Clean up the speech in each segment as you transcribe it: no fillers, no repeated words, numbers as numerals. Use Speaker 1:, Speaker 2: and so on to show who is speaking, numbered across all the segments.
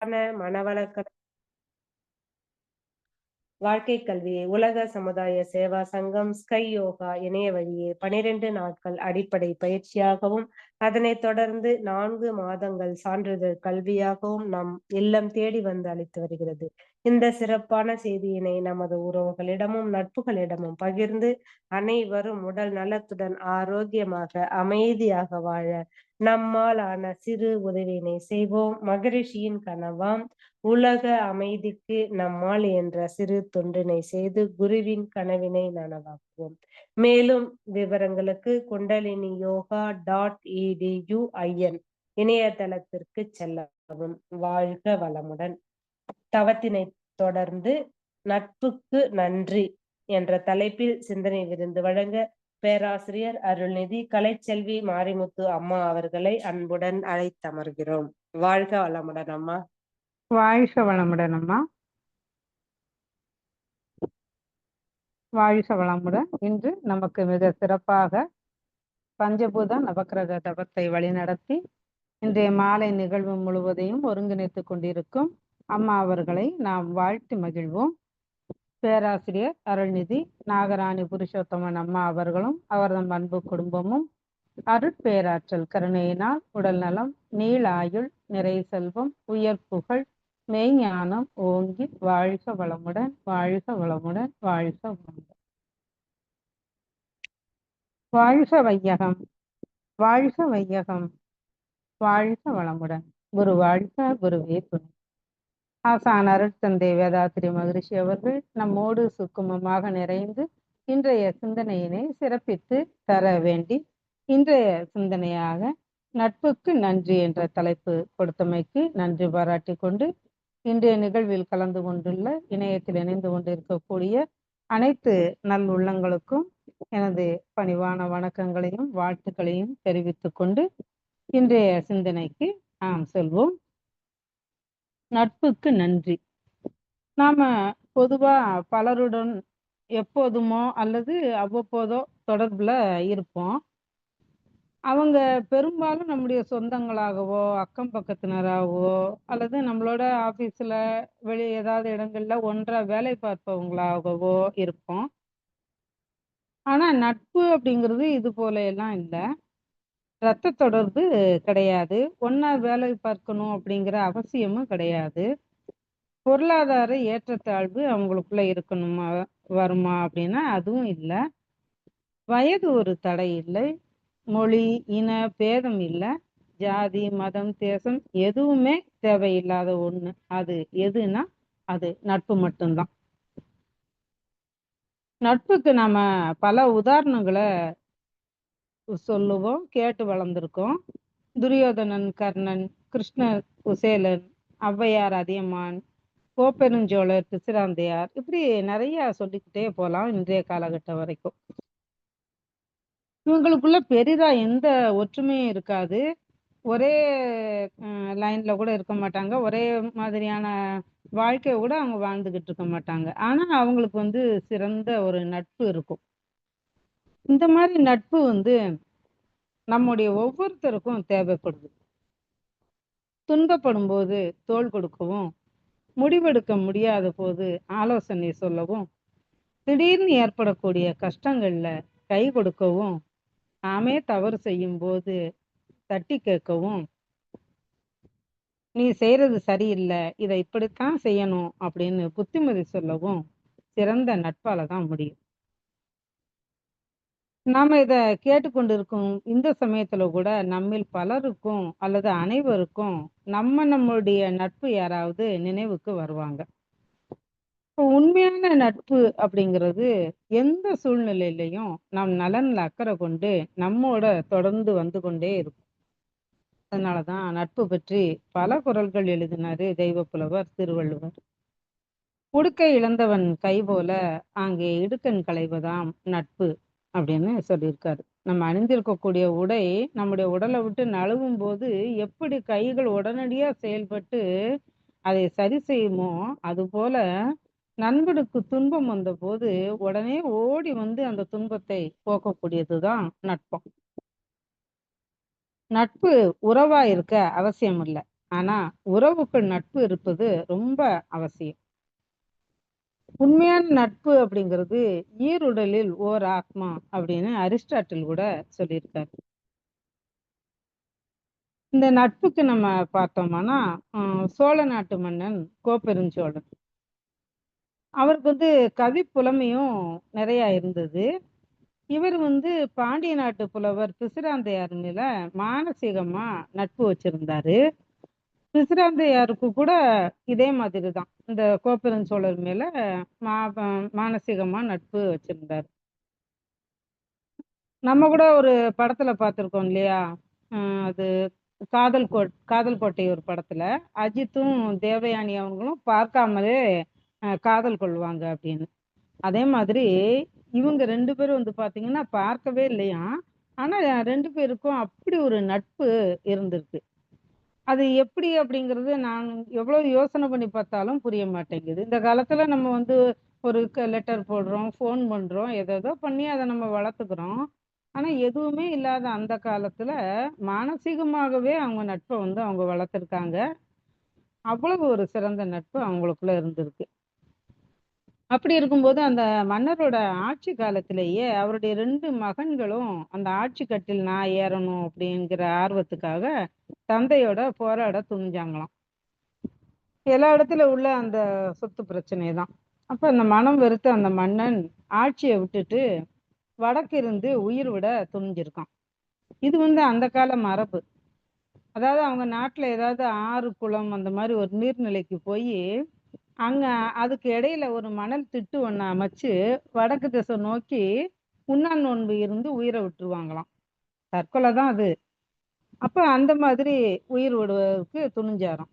Speaker 1: மனவள வாழ்க்கை கல்வியை உலக சமுதாய சேவா சங்கம் ஸ்கை யோகா இணைய வழியே 12 நாட்கள் அடிப்படை பயிற்சியாகவும் அதனைத் தொடர்ந்து 4 மாதங்கள் சான்றிதழ் கல்வியாகவும் நம் இல்லம் தேடி வந்து அளித்து வருகிறது. இந்த சிறப்பான செய்தியினை நமது உறவுகளிடமும் நட்புகளிடமும் பகிர்ந்து அனைவரும் உடல் நலத்துடன் ஆரோக்கியமாக அமைதியாக வாழ நம்மால் ஆன சிறு உதவியினை செய்வோம். மகரிஷியின் கனவாம் உலக அமைதிக்கு நம்மால் என்ற சிறு தொண்டினை செய்து குருவின் கனவினை நனவாக்குவோம். மேலும் விவரங்களுக்கு குண்டலினி யோகா .edu.in இணையதளத்திற்கு செல்லவும். வாழ்க வளமுடன். தவத்தினை தொடர்ந்து நட்புக்கு நன்றி என்ற தலைப்பில் சிந்தனை விருந்து வழங்க பேராசிரியர் அருள்நிதி கலைச்செல்வி மாரிமுத்து அம்மா அவர்களை அன்புடன் அழைத்தமர்கிறோம். வாழ்க வளமுடன் அம்மா.
Speaker 2: வாழ்க வளமுடன் அம்மா. வாழ்க வளமுடன். இன்று நமக்கு மிக சிறப்பாக பஞ்சபூத நவக்கிரக தவத்தை வழிநடத்தி இன்றைய மாலை நிகழ்வு முழுவதையும் ஒருங்கிணைத்துக் கொண்டிருக்கும் அம்மா அவர்களை நாம் வாழ்த்தி மகிழ்வோம். பேராசிரியர் அருள்நிதி நாகராணி புருஷோத்தமன் அம்மா அவர்களும் அவரது அன்பு குடும்பமும் அருட்பேராற்றல் கருணையினால் உடல் நலம், நீள் ஆயுள், நிறை செல்வம், உயர் புகழ், மெய்ஞானம் ஓங்கி வாழ்க வளமுடன், வாழ்க வளமுடன், வாழ்க வளமுடன். வாழ்க வையகம், வாழ்க வையகம், வாழ்க வளமுடன். குரு வாழ்க, குருவே துணை. ஆசான் அருட்தந்தை வேதாத்திரி மகரிஷி அவர்கள் நம்மோடு சுக்குமமாக நிறைந்து இன்றைய சிந்தனையினை சிறப்பித்து தர வேண்டி இன்றைய சிந்தனையாக நட்புக்கு நன்றி என்ற தலைப்பு கொடுத்தமைக்கு நன்றி பாராட்டி கொண்டு இன்றைய நிகழ்வில் கலந்து கொண்டுள்ள இணையத்தில் இணைந்து கொண்டிருக்கக்கூடிய அனைத்து நல் உள்ளங்களுக்கும் எனது பணிவான வணக்கங்களையும் வாழ்த்துக்களையும் தெரிவித்துக் கொண்டு இன்றைய சிந்தனைக்கு நாம் செல்வோம். நட்புக்கு நன்றி. நாம பொதுவா பலருடன் எப்போதுமோ அல்லது அவ்வப்போதோ தொடர்புல இருப்போம். அவங்க பெரும்பாலும் நம்முடைய சொந்தங்களாகவோ அக்கம் பக்கத்தினராகவோ அல்லது நம்மளோட ஆபீஸ்ல வெளியே ஏதாவது இடங்கள்ல ஒன்றா வேலை பார்ப்பவங்களாகவோ இருப்போம். ஆனா நட்பு அப்படிங்கிறது இது போல எல்லாம் இல்லை. இரத்த தொடர்பு கிடையாது. ஒன்னா வேலை பார்க்கணும் அப்படிங்கிற அவசியமும் கிடையாது. பொருளாதார ஏற்றத்தாழ்வு அவங்களுக்குள்ள இருக்கணுமா வருமா அப்படின்னா அதுவும் இல்லை. வயது ஒரு தடை இல்லை. மொழி இன பேதம் இல்லை. ஜாதி மதம் தேசம் எதுவுமே தேவையில்லாத ஒண்ணு. அது எதுனா அது நட்பு மட்டும்தான். நட்புக்கு நாம பல உதாரணங்களை சொல்லுவோம், கேட்டு வளர்ந்துருக்கோம். துரியோதனன் கர்ணன், கிருஷ்ணர் குசேலன், ஔவையார் அதியமான், கோப்பெருஞ்சோழர் பிசிராந்தையார், இப்படி நிறைய சொல்லிக்கிட்டே போகலாம் இன்றைய காலகட்டம் வரைக்கும். இவங்களுக்குள்ள பெரிதா எந்த ஒற்றுமையும் இருக்காது. ஒரே லைன்ல கூட இருக்க மாட்டாங்க. ஒரே மாதிரியான வாழ்க்கைய கூட அவங்க வாழ்ந்துகிட்டு இருக்க மாட்டாங்க. ஆனா அவங்களுக்கு சிறந்த ஒரு நட்பு இருக்கும். இந்த மாதிரி நட்பு நம்முடைய ஒவ்வொருத்தருக்கும் தேவைப்படுது. துன்பப்படும் போது தோள் கொடுக்கவும், முடிவெடுக்க முடியாத போது ஆலோசனை சொல்லவும், திடீர்னு ஏற்படக்கூடிய கஷ்டங்கள்ல கை கொடுக்கவும், நாமே தவறு செய்யும் போது தட்டி கேட்கவும், நீ செய்யறது சரியில்லை, இதை இப்படித்தான் செய்யணும் அப்படின்னு புத்திமதி சொல்லவும் சிறந்த நட்பால தான் முடியும். நாம இத கேட்டுக்கொண்டிருக்கும் இந்த சமயத்துல கூட நம்மில் பலருக்கும் அல்லது அனைவருக்கும் நம்மளுடைய நட்பு யாராவது நினைவுக்கு வருவாங்க. உண்மையான நட்பு அப்படிங்கிறது எந்த சூழ்நிலையிலையும் நம் நலன்ல அக்கறை கொண்டு நம்மோட தொடர்ந்து வந்து கொண்டே இருக்கும். அதனாலதான் நட்பு பற்றி பல குறள்கள் எழுதினாரு தெய்வ புலவர் திருவள்ளுவர். உடுக்கை இழந்தவன் கை போல அங்கே இடுக்கண் களைவதாம் நட்பு அப்படின்னு சொல்லியிருக்காரு. நம்ம அணிந்திருக்கக்கூடிய உடை நம்முடைய உடலை விட்டு நழுவும் போது எப்படி கைகள் உடனடியா செயல்பட்டு அதை சரி செய்யுமோ அது போல நண்பனுக்கு துன்பம் வந்த போது உடனே ஓடி அந்த துன்பத்தை போக்கக்கூடியதுதான் நட்பம். நட்பு உறவா இருக்க அவசியம் இல்லை. ஆனா உறவுக்குள் நட்பு இருப்பது ரொம்ப அவசியம். உண்மையான நட்பு அப்படிங்கிறது ஈருடலில் ஓர் ஆத்மா அப்படின்னு அரிஸ்டாட்டில் கூட சொல்லியிருக்காரு. இந்த நட்புக்கு நம்ம பார்த்தோம்னா சோழ நாட்டு மன்னன் கோப்பெருஞ்சோழன். அவருக்கு கவி புலமையும் நிறைய இருந்தது. இவர் பாண்டிய நாட்டு புலவர் பிசிராந்தையார் மேல மானசீகமா நட்பு வச்சிருந்தாரு. பிசிராந்தையாருக்கு கூட இதே மாதிரி தான் இந்த கோப்பெருஞ்சோழர் மேல மானசீகமா நட்பு வச்சிருந்தாரு. நம்ம கூட ஒரு படத்துல பார்த்திருக்கோம் இல்லையா? அது காதல் கோட்டை ஒரு படத்துல அஜித்தும் தேவயானி அவங்களும் பார்க்காமலே காதல் கொள்வாங்க அப்படின்னு. அதே மாதிரி இவங்க 2 பேரும் பாத்தீங்கன்னா பார்க்கவே இல்லையாம். ஆனா 2 பேருக்கும் அப்படி ஒரு நட்பு இருந்திருக்கு. அது எப்படி அப்படிங்கிறது நான் எவ்வளவு யோசனை பண்ணி பார்த்தாலும் புரிய மாட்டேங்குது. இந்த காலத்துல நம்ம ஒரு லெட்டர் போடுறோம், ஃபோன் பண்றோம், ஏதேதோ பண்ணி அத நம்ம வளர்த்துக்கிறோம். ஆனா எதுவுமே இல்லாத அந்த காலத்துல மானசீகமாகவே அவங்க நட்ப அவங்க வளர்த்துருக்காங்க. அவ்வளவு ஒரு சிறந்த நட்பு அவங்களுக்குள்ள இருந்திருக்கு. அப்படி இருக்கும்போது அந்த மன்னரோட ஆட்சி காலத்திலேயே அவருடைய 2 மகன்களும் அந்த ஆட்சி கட்டில் நான் ஏறணும் அப்படிங்கிற ஆர்வத்துக்காக தந்தையோட போராட துணிஞ்சாங்களாம். எல்லா இடத்துல உள்ள அந்த சொத்து பிரச்சனை தான். அப்ப அந்த மனம் வெறுத்த அந்த மன்னன் ஆட்சியை விட்டுட்டு வடக்கிருந்து உயிர் விட துணிஞ்சிருக்கான். இது அந்த கால மரபு. அதாவது அவங்க நாட்டுல ஏதாவது ஆறு, குளம் அந்த மாதிரி ஒரு நீர்நிலைக்கு போய் அங்க அதுக்கு இடையில ஒரு மணல் திட்டு ஒண்ணு அமைச்சு வடக்கு திசை நோக்கி உண்ணான் நோன்பு இருந்து உயிரை விட்டுருவாங்களாம். தற்கொலை தான் அது. அப்ப அந்த மாதிரி உயிர் விடுவதற்கு துணிஞ்சாராம்.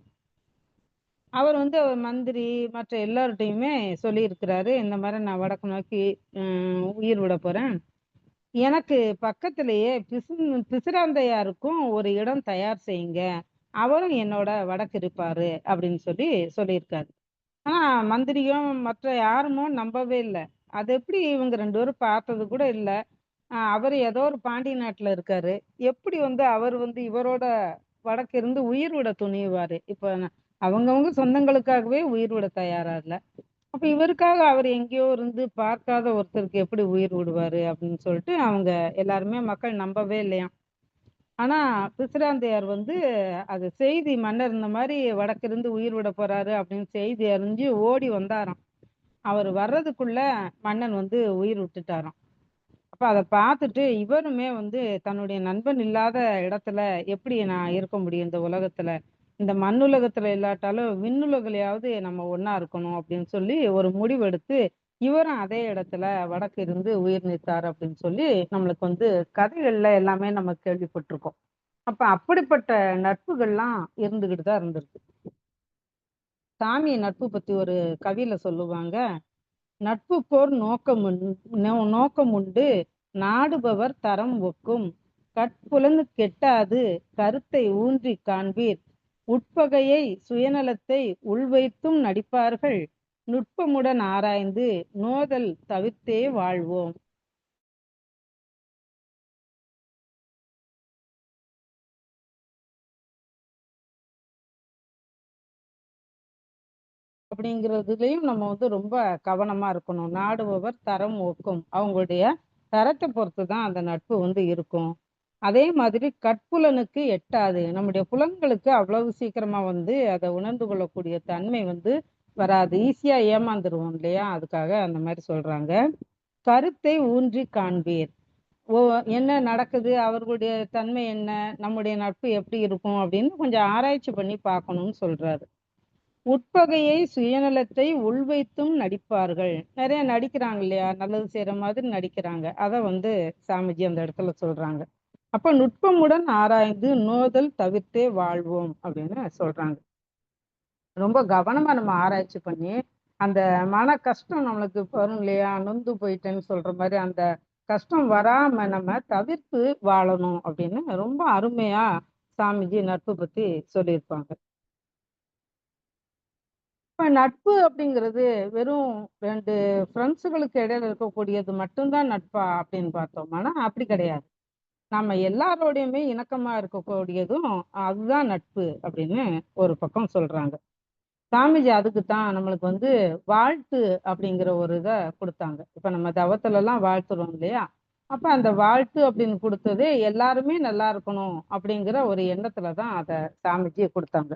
Speaker 2: அவர் மந்திரி மற்ற எல்லார்ட்டையுமே சொல்லியிருக்கிறாரு, இந்த மாதிரி நான் வடக்கு நோக்கி உயிர் விட போறேன். எனக்கு பக்கத்திலேயே பிசிராந்தையாருக்கும் ஒரு இடம் தயார் செய்யுங்க, அவரும் என்னோட வடக்கு இருப்பாரு அப்படின்னு சொல்லியிருக்காரு. ஆனா மந்திரியும் மற்ற யாருமோ நம்பவே இல்லை. அது எப்படி இவங்க 2 பேரும் பார்த்தது கூட இல்லை. அவர் ஏதோ ஒரு பாண்டிய நாட்டுல இருக்காரு. எப்படி அவர் இவரோட வடக்கு இருந்து உயிர் விட துணிவாரு? இப்ப அவங்கவங்க சொந்தங்களுக்காகவே உயிர் விட தயாரா இல்ல. அப்ப இவருக்காக அவர் எங்கேயோ இருந்து பார்க்காத ஒருத்தருக்கு எப்படி உயிர் விடுவாரு அப்படின்னு சொல்லிட்டு அவங்க எல்லாருமே மக்கள் நம்பவே இல்லையாம். ஆனா பிசிராந்தையார் அது செய்தி மன்னர் இந்த மாதிரி வடக்கிருந்து உயிர் விட போறாரு அப்படின்னு செய்தி அறிஞ்சு ஓடி வந்தாராம். அவர் வர்றதுக்குள்ள மன்னன் உயிர் விட்டுட்டாராம். அப்ப அத பார்த்துட்டு இவருமே தன்னுடைய நண்பன் இல்லாத இடத்துல எப்படி நான் இருக்க முடியும் இந்த உலகத்துல? இந்த மண்ணுலகத்துல இல்லாட்டாலும் விண்ணுலகிலயாவது நம்ம ஒண்ணா இருக்கணும் அப்படின்னு சொல்லி ஒரு முடிவெடுத்து இவரும் அதே இடத்துல வடக்கு இருந்து உயிர் நீத்தார் அப்படின்னு சொல்லி நம்மளுக்கு கதைகள்ல எல்லாமே நம்ம கேள்விப்பட்டிருக்கோம். அப்ப அப்படிப்பட்ட நட்புகள்லாம் இருந்துகிட்டு தான் இருந்திருக்கு. சாமி நட்பு பத்தி ஒரு கவியில சொல்லுவாங்க, நட்புக்கோர் நோக்கம் உண்டு, நாடுபவர் தரம் ஒக்கும், கட்புலனு கெட்டாது கருத்தை ஊன்றி காண்பீர், உட்பகையை சுயநலத்தை உள்வைத்தும் நடிப்பார்கள், நுட்பமுடன் ஆராய்ந்து நோதல் தவிர்த்தே வாழ்வோம். அப்படிங்கிறதுலயும் நம்ம ரொம்ப கவனமா இருக்கணும். நாடுபவர் தரம் ஒக்கும், அவங்களுடைய தரத்தை பொறுத்து தான் அந்த நட்பு இருக்கும். அதே மாதிரி கட்புலனுக்கு எட்டாது, நம்முடைய புலன்களுக்கு அவ்வளவு சீக்கிரமா அதை உணர்ந்து கொள்ளக்கூடிய தன்மை வராது. ஈஸியா ஏமாந்துருவோம் இல்லையா? அதுக்காக அந்த மாதிரி சொல்றாங்க. கருத்தை ஊன்றி காண்பீர், ஓ என்ன நடக்குது, அவர்களுடைய தன்மை என்ன, நம்முடைய நட்பு எப்படி இருக்கும் அப்படின்னு கொஞ்சம் ஆராய்ச்சி பண்ணி பார்க்கணும்னு சொல்றாரு. உட்பகையை சுயநலத்தை உள்வைத்தும் நடிப்பார்கள், நிறைய நடிக்கிறாங்க இல்லையா? நல்லது செய்யற மாதிரி நடிக்கிறாங்க. அதை சாமிஜி அந்த இடத்துல சொல்றாங்க. அப்ப நுட்பமுடன் ஆராய்ந்து நோதல் தவிர்த்தே வாழ்வோம் அப்படின்னு சொல்றாங்க. ரொம்ப கவனமா நம்ம ஆராய்ச்சி பண்ணி அந்த மன கஷ்டம் நம்மளுக்கு வரும் இல்லையா? நொந்து போயிட்டேன்னு சொல்ற மாதிரி அந்த கஷ்டம் வராம நம்ம தவிர்த்து வாழணும் அப்படின்னு ரொம்ப அருமையா சாமிஜி நட்பு பத்தி சொல்லியிருப்பாங்க. இப்ப நட்பு அப்படிங்கிறது வெறும் 2 ஃப்ரெண்ட்ஸுகளுக்கு இடையில இருக்கக்கூடியது மட்டும்தான் நட்பா அப்படின்னு பார்த்தோம்னா அப்படி கிடையாது. நம்ம எல்லாரோடையுமே இணக்கமா இருக்கக்கூடியதும் அதுதான் நட்பு அப்படின்னு ஒரு பக்கம் சொல்றாங்க. சாமிஜி அதுக்கு தான் நம்மளுக்கு வந்து வாழ்த்து அப்படிங்கிற ஒரு இதை கொடுத்தாங்க. இப்ப நம்ம தவத்துல எல்லாம் வாழ்த்துறோம் இல்லையா? அப்ப அந்த வாழ்த்து அப்படின்னு கொடுத்ததே எல்லாருமே நல்லா இருக்கணும் அப்படிங்கிற ஒரு எண்ணத்துலதான் அத சாமிஜி கொடுத்தாங்க.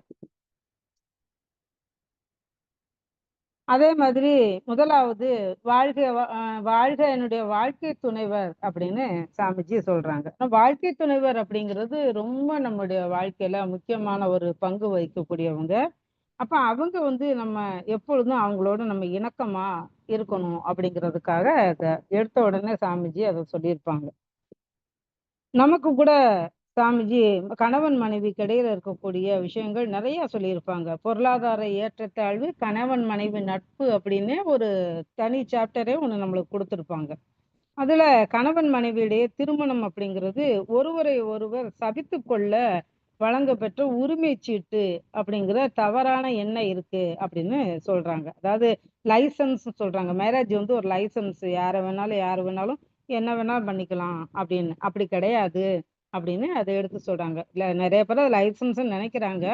Speaker 2: அதே மாதிரி முதலாவது வாழ்க வாழ்க என்னுடைய வாழ்க்கை துணைவர் அப்படின்னு சாமிஜி சொல்றாங்க. வாழ்க்கை துணைவர் அப்படிங்கிறது ரொம்ப நம்முடைய வாழ்க்கையில முக்கியமான ஒரு பங்கு வகிக்கக்கூடியவங்க. அப்ப அவங்க வந்து நம்ம எப்பொழுதும் அவங்களோட நம்ம இணக்கமா இருக்கணும் அப்படிங்கிறதுக்காக அத எடுத்த உடனே சாமிஜி அதை சொல்லியிருப்பாங்க. நமக்கு கூட சாமிஜி கணவன் மனைவிக்கு இடையில இருக்கக்கூடிய விஷயங்கள் நிறைய சொல்லியிருப்பாங்க. பொருளாதார ஏற்றத்தாழ்வு, கணவன் மனைவி நட்பு அப்படின்னு ஒரு தனி சாப்டரே ஒண்ணு நம்மளுக்கு கொடுத்திருப்பாங்க. அதுல கணவன் மனைவியிடையே திருமணம் அப்படிங்கிறது ஒருவரை ஒருவர் சபித்து கொள்ள வழங்க பெற்ற உரிமை சீட்டு அப்படிங்கிற தவறான எண்ணம் இருக்கு அப்படின்னு சொல்றாங்க. அதாவது லைசன்ஸ் சொல்றாங்க. மேரேஜ் வந்து ஒரு லைசன்ஸ், யாரு வேணாலும் என்ன வேணாலும் பண்ணிக்கலாம் அப்படின்னு. அப்படி கிடையாது அப்படின்னு அதை எடுத்து சொல்றாங்க. இல்ல, நிறைய பேர் லைசன்ஸ் நினைக்கிறாங்க,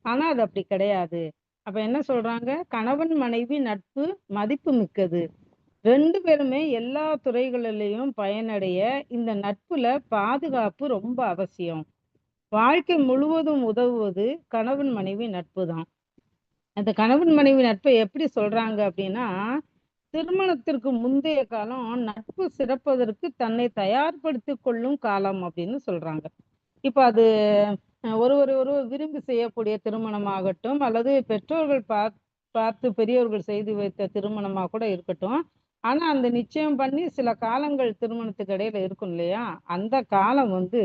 Speaker 2: ஆனா அது அப்படி கிடையாது. அப்ப என்ன சொல்றாங்க? கணவன் மனைவி நட்பு மதிப்பு மிக்கது. 2 பேருமே எல்லா துறைகளிலையும் பயனடைய இந்த நட்புல பாதுகாப்பு ரொம்ப அவசியம். வாழ்க்கை முழுவதும் உதவுவது கணவன் மனைவி நட்பு தான். அந்த கணவன் மனைவி நட்பை எப்படி சொல்றாங்க அப்படின்னா, திருமணத்திற்கு முந்தைய காலம் நட்பு சிறப்பதற்கு தன்னை தயார்படுத்திக் கொள்ளும் காலம் அப்படின்னு சொல்றாங்க. இப்ப அது ஒருவர் விரும்பி செய்யக்கூடிய திருமணமாகட்டும், அல்லது பெற்றோர்கள் பார்த்து பெரியவர்கள் செய்து வைத்த திருமணமா கூட இருக்கட்டும். ஆனா அந்த நிச்சயம் பண்ணி சில காலங்கள் திருமணத்துக்கு இடையில இருக்கும் இல்லையா? அந்த காலம் வந்து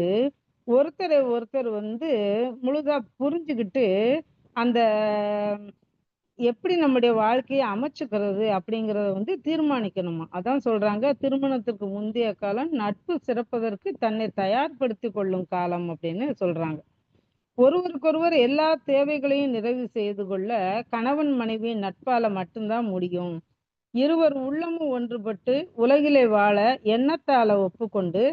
Speaker 2: ஒருத்தரை ஒருத்தர் வந்து முழுதா புரிஞ்சுக்கிட்டு அந்த எப்படி நம்முடைய வாழ்க்கையை அமைச்சுக்கிறது அப்படிங்கறத வந்து தீர்மானிக்கணுமா. அதான் சொல்றாங்க, திருமணத்திற்கு முந்தைய காலம் நட்பு சிறப்பதற்கு தன்னை தயார்படுத்தி கொள்ளும் காலம் அப்படின்னு சொல்றாங்க. ஒருவருக்கொருவர் எல்லா தேவைகளையும் நிறைவு செய்து கொள்ள கணவன் மனைவி நட்பால மட்டும்தான் முடியும். இருவர் உள்ளமும் ஒன்றுபட்டு உலகிலே வாழ எண்ணத்தால ஒப்புக்கொண்டு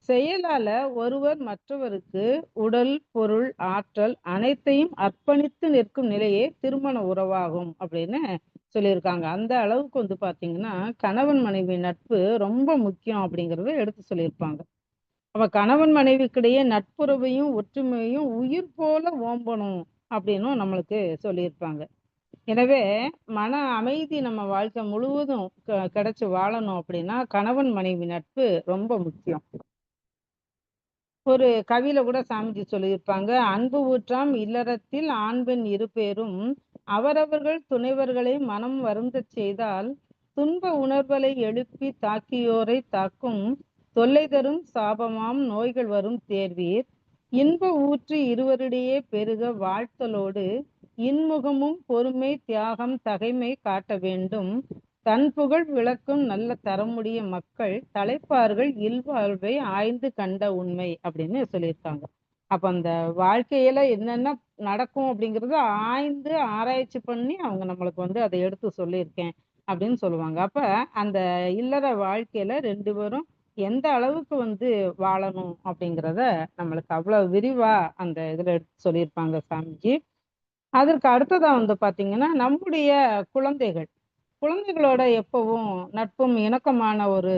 Speaker 2: செயலால ஒருவர் மற்றவருக்கு உடல், பொருள், ஆற்றல் அனைத்தையும் அர்ப்பணித்து நிற்கும் நிலையே திருமண உறவாகும் அப்படின்னு சொல்லியிருக்காங்க. அந்த அளவுக்கு வந்து பாத்தீங்கன்னா கணவன் மனைவி நட்பு ரொம்ப முக்கியம் அப்படிங்கறத எடுத்து சொல்லியிருப்பாங்க. அப்ப கணவன் மனைவிக்கிடையே நட்புறவையும் ஒற்றுமையையும் உயிர் போல ஓம்பணும் அப்படின்னும் நம்மளுக்கு சொல்லியிருப்பாங்க. எனவே மன அமைதி நம்ம வாழ்க்கை முழுவதும் கிடைச்சு வாழணும் அப்படின்னா கணவன் மனைவி நட்பு ரொம்ப முக்கியம். ஒரு கவியில கூட சாமிஜி சொல்லியிருப்பாங்க, அன்பு ஊற்றாம் இல்லறத்தில் ஆண் பெண் இரு பேரும் அவரவர்கள் துணைவர்களை மனம் வருந்தச் செய்தால் துன்ப உணர்வுகளை எழுப்பி தாக்கியோரை தாக்கும் தொல்லை தரும் சாபமாம் நோய்கள் வரும் தேர்வீர். இன்ப ஊற்று இருவரிடையே பெருக வாழ்த்தலோடு இன்முகமும் பொறுமை தியாகம் தகைமை காட்ட வேண்டும். தன் புகழ் விளக்கும் நல்ல தரமுடைய மக்கள் தலைப்பார்கள் இல்வாழ்வை ஆய்ந்து கண்ட உண்மை அப்படின்னு சொல்லியிருக்காங்க. அப்ப அந்த வாழ்க்கையில என்னென்ன நடக்கும் அப்படிங்கறத ஆய்ந்து ஆராய்ச்சி பண்ணி அவங்க நம்மளுக்கு வந்து அதை எடுத்து சொல்லியிருக்கேன் அப்படின்னு சொல்லுவாங்க. அப்ப அந்த இல்லற வாழ்க்கையில 2 பேரும் எந்த அளவுக்கு வந்து வாழணும் அப்படிங்கிறத நம்மளுக்கு அவ்வளவு விரிவா அந்த இதுல எடுத்து சொல்லியிருப்பாங்க சாமிஜி. அதற்கு அடுத்ததா வந்து பாத்தீங்கன்னா நம்முடைய குழந்தைகள் குழந்தைகளோட எப்பவும் நட்பும் இணக்கமான ஒரு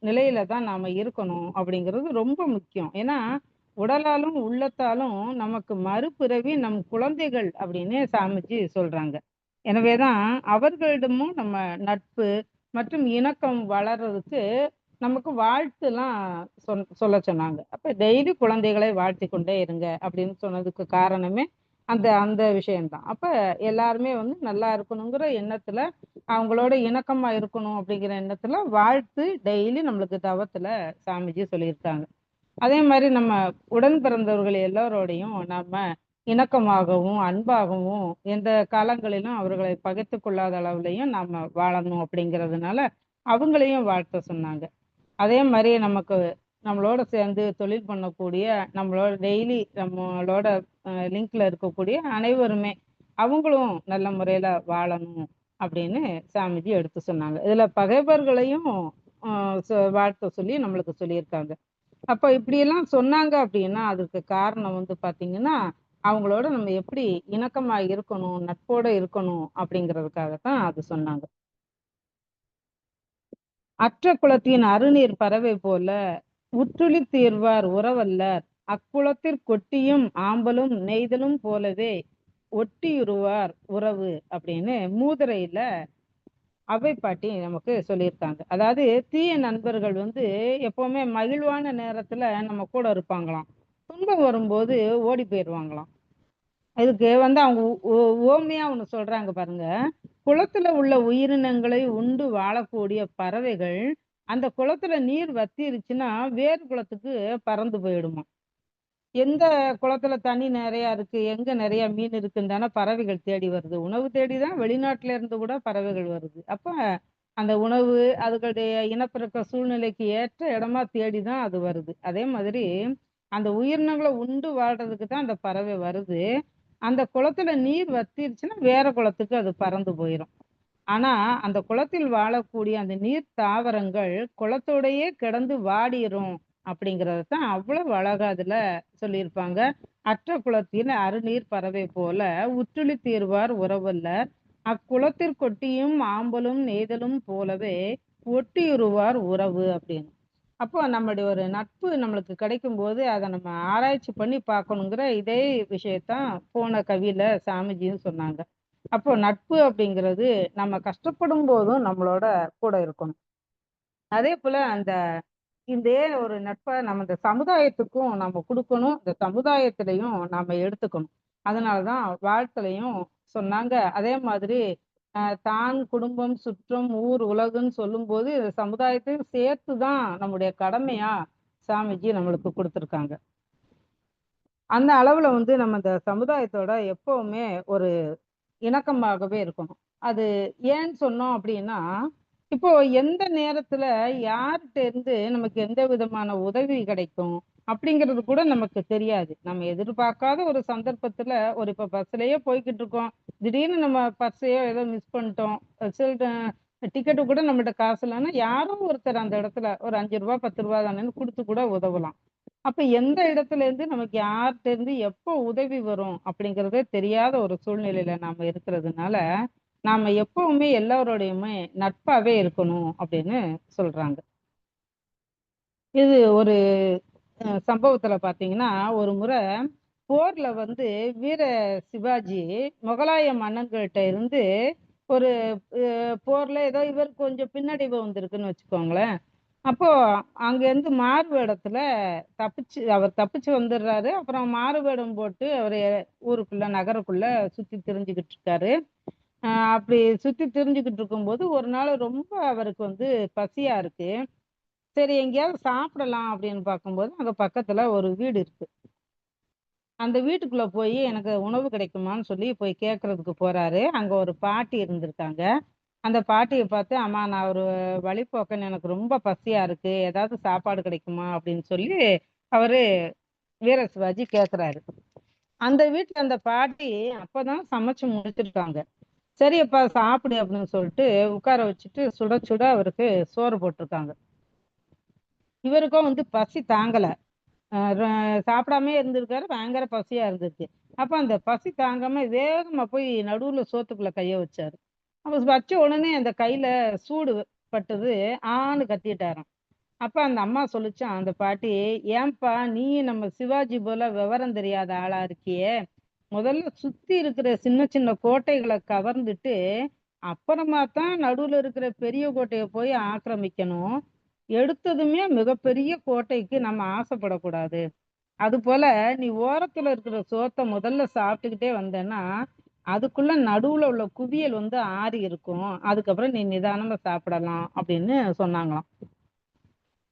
Speaker 2: நிலையில தான் நாம இருக்கணும் அப்படிங்கிறது ரொம்ப முக்கியம். ஏன்னா உடலாலும் உள்ளத்தாலும் நமக்கு மறுபிறவி நம் குழந்தைகள் அப்படின்னு சாமிஜி சொல்றாங்க. எனவேதான் அவர்களிடமும் நம்ம நட்பு மற்றும் இணக்கம் வளர்றதுக்கு நமக்கு வாழ்த்து எல்லாம் சொல்ல சொன்னாங்க. அப்ப டெய்லி குழந்தைகளை வாழ்த்தி கொண்டே இருங்க அப்படின்னு சொன்னதுக்கு காரணமே அந்த அந்த விஷயம்தான். அப்ப எல்லாருமே வந்து நல்லா இருக்கணுங்கிற எண்ணத்துல அவங்களோட இணக்கமா இருக்கணும் அப்படிங்கிற எண்ணத்துல வாழ்த்து டெய்லி நம்மளுக்கு தவத்துல சாமிஜி சொல்லியிருக்காங்க. அதே மாதிரி நம்ம உடன் பிறந்தவர்கள் எல்லாரோடையும் நாம இணக்கமாகவும் அன்பாகவும் எந்த காலங்களிலும் அவர்களை பகைத்து கொள்ளாத அளவுலையும் நாம வாழணும் அப்படிங்கிறதுனால அவங்களையும் வாழ்த்த சொன்னாங்க. அதே மாதிரி நமக்கு நம்மளோட சேர்ந்து தொழில் பண்ணக்கூடிய நம்மளோட டெய்லி நம்மளோட லிங்க்ல இருக்கக்கூடிய அனைவருமே அவங்களும் நல்ல முறையில வாழணும் அப்படின்னு சாமிஜி எடுத்து சொன்னாங்க. இதுல பகைவர்களையும் வாழ்த்த சொல்லி நம்மளுக்கு சொல்லியிருக்காங்க. அப்ப இப்படியெல்லாம் சொன்னாங்க அப்படின்னா அதுக்கு காரணம் வந்து பாத்தீங்கன்னா அவங்களோட நம்ம எப்படி இணக்கமா இருக்கணும், நட்போட இருக்கணும் அப்படிங்கிறதுக்காகத்தான் அது சொன்னாங்க. அற்ற குலத்தின் அருநீர் பறவை போல உற்றுழித் தீர்வார் உறவல்லர் அக்குலத்திற் கொட்டியும் ஆம்பலும் நெய்தலும் போலவே ஒட்டியுருவார் உறவு அப்படின்னு மூதுரையில அவை பாட்டி நமக்கு சொல்லியிருக்காங்க. அதாவது தீய நண்பர்கள் வந்து எப்பவுமே மகிழ்வான நேரத்துல நம்ம கூட இருப்பாங்களாம், துன்பம் வரும்போது ஓடி போயிடுவாங்களாம். இதுக்கு வந்து அவங்க ஓமையா ஒண்ணு சொல்றாங்க பாருங்க. குளத்துல உள்ள உயிரினங்களை உண்டு வாழக்கூடிய பறவைகள் அந்த குளத்துல நீர் வத்திருச்சுன்னா வேறு குளத்துக்கு பறந்து போயிடுமா. எந்த குளத்துல தண்ணி நிறைய இருக்கு, எங்க நிறைய மீன் இருக்குன்னு தானே பறவைகள் தேடி வருது. உணவு தேடி தான் வெளிநாட்டுல இருந்து கூட பறவைகள் வருது. அப்ப அந்த உணவு அதுகளுடைய இனப்பெருக்க சூழ்நிலைக்கு ஏற்ற இடமா தேடி தான் அது வருது. அதே மாதிரி அந்த உயிரினங்களை உண்டு வாழ்றதுக்கு தான் அந்த பறவை வருது. அந்த குளத்துல நீர் வத்திருச்சுன்னா வேற குளத்துக்கு அது பறந்து போயிடும். ஆனா அந்த குளத்தில் வாழக்கூடிய அந்த நீர் தாவரங்கள் குளத்தோடையே கிடந்து வாடிரும் அப்படிங்கறது தான் அவ்வளவு அழகா அதுல சொல்லியிருப்பாங்க. அற்ற குளத்தின் அருநீர் பறவை போல உற்றுழி தீர்வார் உறவல்லர் அக்குளத்திற்கொட்டியும் ஆம்பலும் நெய்தலும் போலவே ஒட்டியுருவார் உறவு அப்படின்னு. அப்போ நம்மளுடைய ஒரு நட்பு நம்மளுக்கு கிடைக்கும் போது அதை நம்ம ஆராய்ச்சி பண்ணி பார்க்கணுங்கிற இதே விஷயத்தான் போன கவியில சாமிஜியும் சொன்னாங்க. அப்போ நட்பு அப்படிங்கிறது நம்ம கஷ்டப்படும் போதும் நம்மளோட கூட இருக்கணும். அதே போல அந்த இந்த ஒரு நட்பை நம்ம இந்த சமுதாயத்துக்கும் நம்ம கொடுக்கணும், இந்த சமுதாயத்திலையும் நாம எடுத்துக்கணும். அதனாலதான் வாழ்த்துலையும் சொன்னாங்க. அதே மாதிரி தான் குடும்பம் சுற்றம் ஊர் உலகுன்னு சொல்லும்போது சமுதாயத்தையும் சேர்த்துதான் நம்முடைய கடமையா சாமிஜி நம்மளுக்கு கொடுத்துருக்காங்க. அந்த அளவுல வந்து நம்ம இந்த சமுதாயத்தோட எப்பவுமே ஒரு இணக்கமாகவே இருக்கணும். அது ஏன்னு சொன்னோம் அப்படின்னா இப்போ எந்த நேரத்துல யார்கிட்ட இருந்து நமக்கு எந்த விதமான உதவி கிடைக்கும் அப்படிங்கிறது கூட நமக்கு தெரியாது. நம்ம எதிர்பார்க்காத ஒரு சந்தர்ப்பத்துல ஒரு இப்ப பஸ்லயே போய்கிட்டு இருக்கோம், திடீர்னு நம்ம பர்ஸையோ ஏதோ மிஸ் பண்ணிட்டோம், டிக்கெட்டு கூட நம்மகிட்ட காசு இல்லைன்னா யாரோ ஒருத்தர் அந்த இடத்துல ஒரு 5 ரூபா 10 ரூபா தானேன்னு கொடுத்து கூட உதவலாம். அப்ப எந்த இடத்துல இருந்து நமக்கு யார்கிட்ட இருந்து எப்போ உதவி வரும் அப்படிங்கறதே தெரியாத ஒரு சூழ்நிலையில நாம இருக்கிறதுனால நாம எப்பவுமே எல்லாரோடையுமே நட்பாவே இருக்கணும் அப்படின்னு சொல்றாங்க. இது ஒரு சம்பவத்துல பாத்தீங்கன்னா ஒரு முறை போர்ல வந்து வீர சிவாஜி முகலாய மன்னன்கள்ட்ட இருந்து ஒரு போர்ல ஏதோ இவர் கொஞ்சம் பின்னடைவு வந்திருக்குன்னு வச்சுக்கோங்களேன். அப்போ அங்க இருந்து மாறுவேடத்துல அவர் தப்பிச்சு வந்துடுறாரு. அப்புறம் மாறுவேடம் போட்டு அவர் ஊருக்குள்ள நகருக்குள்ள சுத்தி திரிஞ்சுக்கிட்டு இருக்காரு. அப்படி சுத்தி திரிஞ்சுக்கிட்டு இருக்கும்போது ஒரு நாள் ரொம்ப அவருக்கு வந்து பசியா இருக்கு. சரி எங்கேயாவது சாப்பிடலாம் அப்படின்னு பார்க்கும்போது அங்க பக்கத்துல ஒரு வீடு இருக்கு. அந்த வீட்டுக்குள்ள போய் எனக்கு உணவு கிடைக்குமான்னு சொல்லி போய் கேட்கறதுக்கு போறாரு. அங்க ஒரு பாட்டி இருந்திருக்காங்க. அந்த பாட்டியை பார்த்து, அம்மா நான் ஒரு வழிப்போக்கன், எனக்கு ரொம்ப பசியா இருக்கு, ஏதாவது சாப்பாடு கிடைக்குமா அப்படின்னு சொல்லி அவரு வீர சிவாஜி கேட்கிறாரு. அந்த வீட்டுல அந்த பாட்டி அப்பதான் சமைச்சு முடிச்சிருக்காங்க. சரி அப்பா சாப்பிடு அப்படின்னு சொல்லிட்டு உட்கார வச்சுட்டு சுட சுட அவருக்கு சோறு போட்டிருக்காங்க. இவருக்கும் வந்து பசி தாங்கல. சாப்பிடாம இருந்திருக்காரு, பயங்கர பசியா இருந்துச்சு. அப்ப அந்த பசி தாங்காம வேகமா போய் நடுவுல சோத்துக்குள்ள கைய வச்சாரு. அப்ப வச்ச உடனே அந்த கையில சூடு பட்டது, ஆன்னு கத்திட்டாராம். அப்ப அந்த அம்மா சொல்லிச்சான் அந்த பாட்டி, ஏன்பா நீ நம்ம சிவாஜி போல விவரம் தெரியாத ஆளா இருக்கியே, முதல்ல சுத்தி இருக்கிற சின்ன சின்ன கோட்டைகளை கவர்ந்துட்டு அப்புறமா தான் நடுவுல இருக்கிற பெரிய கோட்டையை போய் ஆக்கிரமிக்கணும். எடுத்ததுமே மிகப்பெரிய கோட்டைக்கு நம்ம ஆசைப்படக்கூடாது. அது போல நீ ஓரத்துல இருக்கிற சோத்தை முதல்ல சாப்பிட்டுக்கிட்டே வந்தேன்னா அதுக்குள்ள நடுவுல உள்ள குவியல் வந்து ஆறி இருக்கும், அதுக்கப்புறம் நீ நிதானமா சாப்பிடலாம் அப்படின்னு சொன்னாங்களாம்.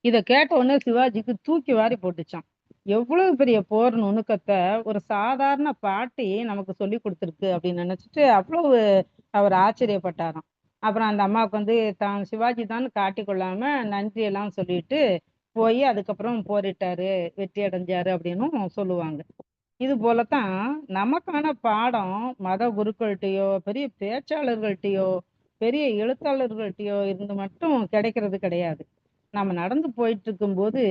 Speaker 2: இத கேட்ட உடனே சிவாஜிக்கு தூக்கி வாரி போட்டுச்சான். எவ்வளவு பெரிய போர் நுணுக்கத்தை ஒரு சாதாரண பாட்டி நமக்கு சொல்லி கொடுத்துருக்கு அப்படின்னு நினைச்சிட்டு அவ்வளவு அவர் ஆச்சரியப்பட்டாராம். அப்புறம் அந்த அம்மாவுக்கு வந்து தான் சிவாஜி தான் காட்டி கொள்ளாம நன்றி எல்லாம் சொல்லிட்டு போய் அதுக்கப்புறம் போரிட்டாரு, வெற்றி அடைஞ்சாரு அப்படின்னும் சொல்லுவாங்க. இது போலத்தான் நமக்கான பாடம் மத குருக்கள்கிட்டயோ பெரிய பேச்சாளர்கள்ட்டயோ பெரிய எழுத்தாளர்கள்ட்டயோ இருந்து மட்டும் கிடைக்கிறது கிடையாது. நம்ம நடந்து போயிட்டு இருக்கும்போது,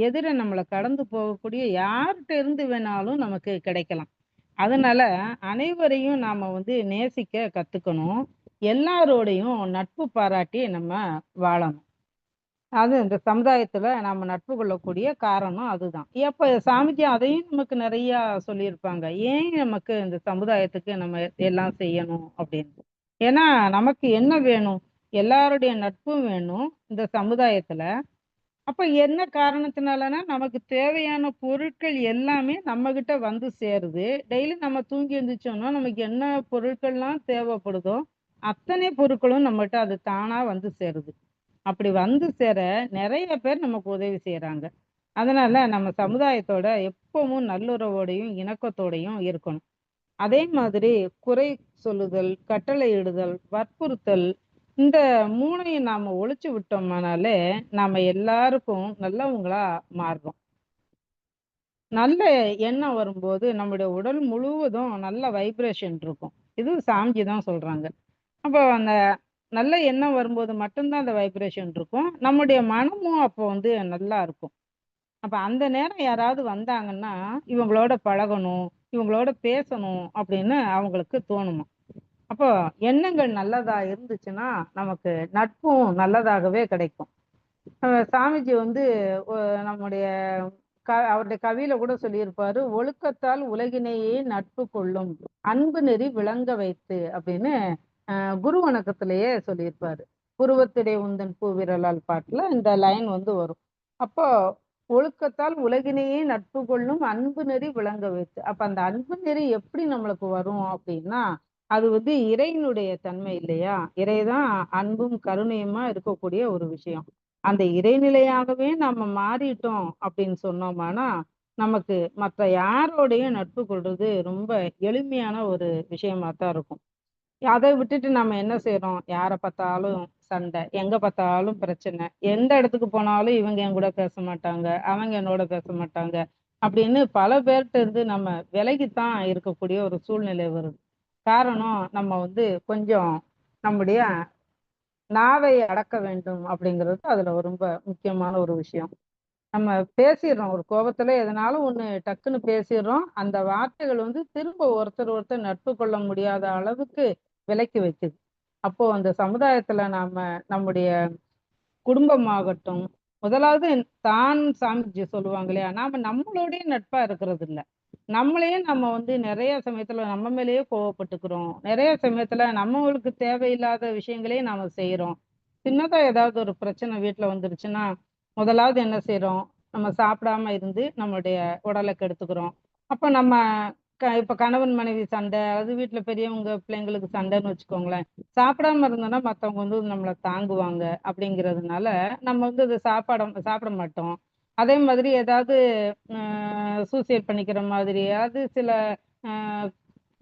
Speaker 2: எதிர நம்மள கடந்து போகக்கூடிய யார்ட்ட இருந்து வேணாலும் நமக்கு கிடைக்கலாம். அதனால அனைவரையும் நாம வந்து நேசிக்க கத்துக்கணும். எல்லாரோடையும் நட்பு பாராட்டி நம்ம வாழணும். அது இந்த சமுதாயத்துல நாம நட்பு கொள்ளக்கூடிய காரணம் அதுதான். அப்ப சாமிஜி அதையும் நமக்கு நெறையா சொல்லியிருப்பாங்க. ஏன் நமக்கு இந்த சமுதாயத்துக்கு நம்ம எல்லாம் செய்யணும் அப்படின்னு. ஏன்னா, நமக்கு என்ன வேணும்? எல்லாருடைய நட்பும் வேணும் இந்த சமுதாயத்துல. அப்ப என்ன காரணத்தினாலனா, நமக்கு தேவையான பொருட்கள் எல்லாமே நம்மகிட்ட வந்து சேருது. டெய்லி நம்ம தூங்கி எந்திரிச்சோம்னா, நமக்கு என்ன பொருட்கள்லாம் தேவைப்படுதோ, அத்தனை பொருட்களும் நம்மட்ட அது தானா வந்து சேருது. அப்படி வந்து சேர நெறைய பேர் நமக்கு உதவி செய்றாங்க. அதனால நம்ம சமுதாயத்தோட எப்பவும் நல்லுறவோடையும், இணக்கத்தோடையும் இருக்கணும். அதே மாதிரி குறை சொல்லுதல், கட்டளையிடுதல், வற்புறுத்தல் இந்த 3யும் நாம ஒழிச்சு விட்டோமானாலே, நாம எல்லாருக்கும் நல்லவங்களா மாறுறோம். நல்ல எண்ணம் வரும்போது நம்முடைய உடல் முழுவதும் நல்ல வைப்ரேஷன் இருக்கும். இது சாமிஜி தான் சொல்றாங்க. அப்போ அந்த நல்ல எண்ணம் வரும்போது மட்டும் தான் அந்த வைப்ரேஷன் இருக்கும். நம்முடைய மனமும் அப்போ வந்து நல்லா இருக்கும். அப்ப அந்த நேரம் யாராவது வந்தாங்கன்னா, இவங்களோட பழகணும், இவங்களோட பேசணும் அப்படின்னு அவங்களுக்கு தோணுமாம். அப்போ எண்ணங்கள் நல்லதா இருந்துச்சுன்னா, நமக்கு நட்பும் நல்லதாகவே கிடைக்கும். சாமிஜி வந்து ஒ நம்முடைய அவருடைய கவியில கூட சொல்லியிருப்பாரு, "ஒழுக்கத்தால் உலகினையே நட்பு கொள்ளும், அன்பு நெறி விளங்க வைத்து" அப்படின்னு குரு வணக்கத்திலேயே சொல்லியிருப்பாரு. "புருவத்திடை உந்தன் பூவிரலால்" பாட்டுல இந்த லைன் வந்து வரும். அப்போ ஒழுக்கத்தால் உலகினையே நட்பு கொள்ளும் அன்பு நெறி விளங்க வைத்து. அப்ப அந்த அன்பு நெறி எப்படி நம்மளுக்கு வரும் அப்படின்னா, அது வந்து இறைவனுடைய தன்மை இல்லையா? இறைதான் அன்பும் கருணையுமா இருக்கக்கூடிய ஒரு விஷயம். அந்த இறைநிலையாகவே நம்ம மாறிட்டோம் அப்படின்னு சொன்னோமானா, நமக்கு மற்ற யாரோடையும் நட்பு கொள்றது ரொம்ப எளிமையான ஒரு விஷயமா தான் இருக்கும். அத விட்டுட்டு நம்ம என்ன செய்றோம்? யார பார்த்தாலும் சண்டை, எங்க பார்த்தாலும் பிரச்சனை. எந்த இடத்துக்கு போனாலும் இவங்க என் கூட பேச மாட்டாங்க, அவங்க என்னோட பேச மாட்டாங்க. அப்படின்னு பல பேர்ட்ட இருந்து நம்ம விலகித்தான் இருக்கக்கூடிய ஒரு சூழ்நிலை வருது. காரணம் நம்ம வந்து கொஞ்சம் நம்முடைய நாவை அடக்க வேண்டும் அப்படிங்கிறது அதுல ரொம்ப முக்கியமான ஒரு விஷயம். நம்ம பேசிடுறோம். ஒரு கோபத்துல எதனாலும் ஒண்ணு டக்குன்னு பேசிடுறோம். அந்த வார்த்தைகள் வந்து திரும்ப ஒருத்தர் ஒருத்தர் நட்பு கொள்ள முடியாத அளவுக்கு விலக்கி வைக்குது. அப்போ அந்த சமுதாயத்துல நாம நம்முடைய குடும்பமாகட்டும், முதலாவது தான் சாமிஜி சொல்லுவாங்க இல்லையா? நாம நம்மளோடயே நட்பா இருக்கிறது இல்ல. நம்மளையே நம்ம வந்து நெறைய சமயத்துல நம்ம மேலேயே கோவப்பட்டுக்கிறோம். நெறைய சமயத்துல நம்மளுக்கு தேவையில்லாத விஷயங்களையும் நாம செய்றோம். சின்னதா ஏதாவது ஒரு பிரச்சனை வீட்ல வந்துருச்சுன்னா, முதலாவது என்ன செய்றோம்? நம்ம சாப்பிடாம இருந்து நம்மளுடைய உடல கெடுத்துக்கிறோம். அப்ப நம்ம இப்ப கணவன் மனைவி சண்டை, அது வீட்ல பெரியவங்க பிள்ளைங்களுக்கு சண்டைன்னு வச்சுக்கோங்களேன். சாப்பிடாம இருந்தோம்னா மத்தவங்க வந்து நம்மள தாங்குவாங்க அப்படிங்கிறதுனால, நம்ம வந்து அத சாப்பிட மாட்டோம். அதே மாதிரி ஏதாவது சூசைட் பண்ணிக்கிற மாதிரியாவது சில அ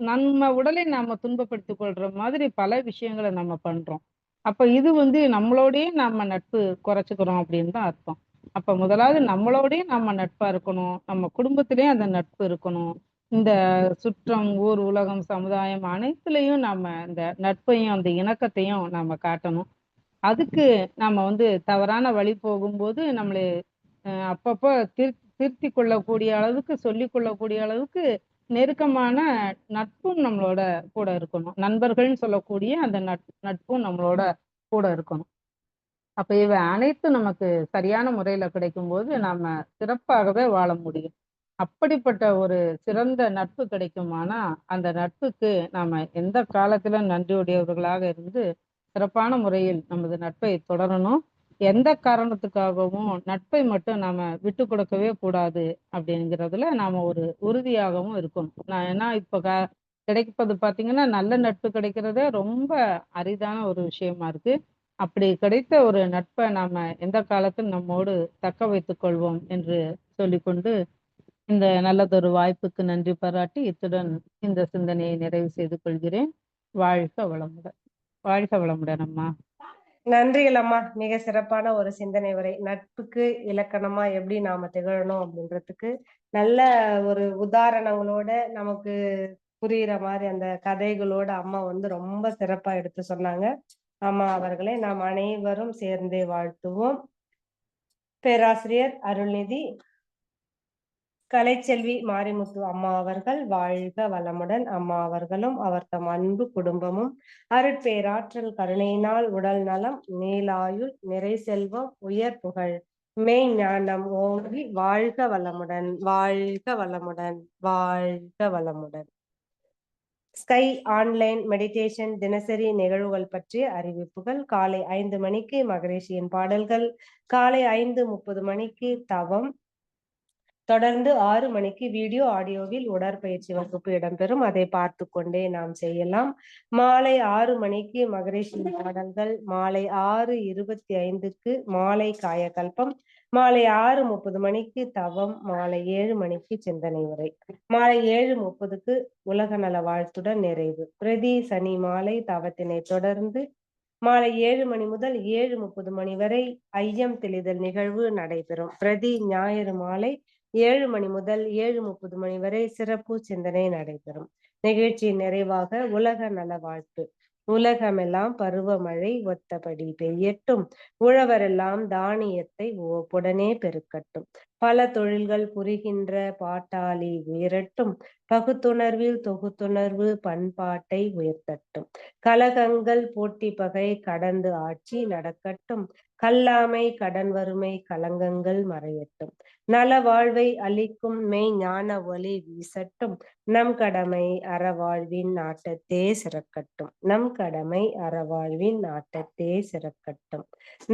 Speaker 2: நம்ம உடலை நாம துன்பப்படுத்திக் கொள்ற மாதிரி பல விஷயங்கள நம்ம பண்றோம். அப்ப இது வந்து நம்மளோடயே நம்ம நட்பு குறைச்சுக்கிறோம் அப்படின்னு தான் அர்த்தம். அப்ப முதலாவது நம்மளோடயே நம்ம நட்பா இருக்கணும். நம்ம குடும்பத்திலயும் அந்த நட்பு இருக்கணும். இந்த சுற்றம், ஊர், உலகம், சமுதாயம் அனைத்துலயும் நாம இந்த நட்பையும், அந்த இணக்கத்தையும் நாம காட்டணும். அதுக்கு நம்ம வந்து தவறான வழி போகும்போது நம்மள அப்பப்போ திருத்திக் கொள்ளக்கூடிய அளவுக்கு, சொல்லிக் கொள்ளக்கூடிய அளவுக்கு நெருக்கமான நட்பும் நம்மளோட கூட இருக்கணும். நண்பர்கள்ன்னு சொல்லக்கூடிய அந்த நட்பும் நம்மளோட கூட இருக்கணும். அப்ப இவை அனைத்தும் நமக்கு சரியான முறையில கிடைக்கும்போது, நாம சிறப்பாகவே வாழ முடியும். அப்படிப்பட்ட ஒரு சிறந்த நட்பு கிடைக்குமானா, அந்த நட்புக்கு நாம எந்த காலத்திலும் நன்றியுடையவர்களாக இருந்து, சிறப்பான முறையில் நமது நட்பை தொடரணும். எந்த காரணத்துக்காகவும் நட்பை மட்டும் நாம விட்டுக் கொடுக்கவே கூடாது அப்படிங்கிறதுல நாம ஒரு உறுதியாகவும் இருக்கணும். ஏன்னா இப்ப கிடைப்பது பார்த்தீங்கன்னா, நல்ல நட்பு கிடைக்கிறதே ரொம்ப அரிதான ஒரு விஷயமா இருக்கு. அப்படி கிடைத்த ஒரு நட்பை நாம எந்த காலத்தில் நம்மோடு தக்க வைத்துக் கொள்வோம் என்று சொல்லிக்கொண்டு, இந்த நல்லதொரு வாய்ப்புக்கு நன்றி பாராட்டி, இத்துடன் இந்த சிந்தனையை நிறைவு செய்து கொள்கிறேன். வாழ்க வளமுடன். வாழ்க வளமுடன் அம்மா.
Speaker 1: நன்றிகள் அம்மா. மிக சிறப்பான ஒரு சிந்தனை உரை. நட்புக்கு இலக்கணமா எப்படி நாம திகழணும் அப்படின்றதுக்கு, நல்ல ஒரு உதாரணங்களோட நமக்கு புரியிற மாரி அந்த கதைகளோட அம்மா வந்து ரொம்ப சிறப்பா எடுத்து சொன்னாங்க. அம்மா அவர்களை நாம் அனைவரும் சேர்ந்தே வாழ்த்துவோம். பேராசிரியர் அருள்நிதி கலைச்செல்வி மாரிமுத்து அம்மா அவர்கள் வாழ்க வளமுடன். அம்மா அவர்களும் அவர் தம் அன்பு குடும்பமும் அருட்பேராற்றல் கருணையினால் உடல் நலம், நீலாயுள், நிறை செல்வம், உயர் புகழ், மெய் ஞானம் ஓங்கி வாழ்க வளமுடன், வாழ்க வளமுடன், வாழ்க வளமுடன். ஸ்கை ஆன்லைன் மெடிடேஷன் தினசரி நிகழ்வுகள் பற்றிய அறிவிப்புகள். காலை 5 மணிக்கு மகரிஷியின் பாடல்கள், காலை 5:30 மணிக்கு தவம், தொடர்ந்து 6 மணிக்கு வீடியோ ஆடியோவில் உடற்பயிற்சி வகுப்பு இடம்பெறும். அதை பார்த்து கொண்டே நாம் செய்யலாம். மாலை 6 மணிக்கு மகரிஷி பாடல்கள், மாலை 6:25க்கு மாலை காயகல்பம், மாலை 6:30 மணிக்கு தவம், மாலை 7 மணிக்கு சிந்தனை உரை, மாலை 7:30க்கு உலக நல வாழ்த்துடன் நிறைவு. பிரதி சனி மாலை தவத்தினை தொடர்ந்து மாலை 7 மணி முதல் 7:30 மணி வரை ஐயம் தெளிதல் நிகழ்வு நடைபெறும். பிரதி ஞாயிறு மாலை 7 மணி முதல் 7:30 மணி வரை சிறப்பு சிந்தனை நடைபெறும். நிகழ்ச்சியின் நிறைவாக உலக நல வாழ்த்து. உலகமெல்லாம் பருவமழை ஒத்தபடி பெய்யட்டும், உழவரெல்லாம் தானியத்தை உவப்புடனே பெருக்கட்டும், பல தொழில்கள் புரிகின்ற பாட்டாளி உயரட்டும், பகுத்துணர்வில் தொகுத்துணர்வு பண்பாட்டை உயர்த்தட்டும், கலகங்கள் போட்டி பகை கடந்து ஆட்சி நடக்கட்டும், கல்லாமை கடன் வறுமை கலங்கங்கள் மறையட்டும், நல வாழ்வை அளிக்கும் மெய் ஞான ஒளி வீசட்டும், நம் கடமை அறவாழ்வின் நாட்டத்தே சிறக்கட்டும், நம் கடமை அறவாழ்வின் நாட்டத்தே சிறக்கட்டும்,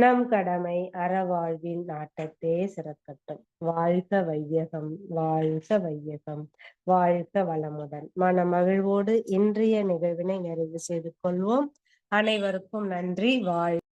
Speaker 1: நம் கடமை அறவாழ்வின் நாட்டத்தே சிறக்கட்டும். வாழ்க வையகம், வாழ்க வையகம், வாழ்க வளமுடன். மன மகிழ்வோடு இன்றைய நிகழ்வினை நிறைவு செய்து கொள்வோம். அனைவருக்கும் நன்றி. வாழ்க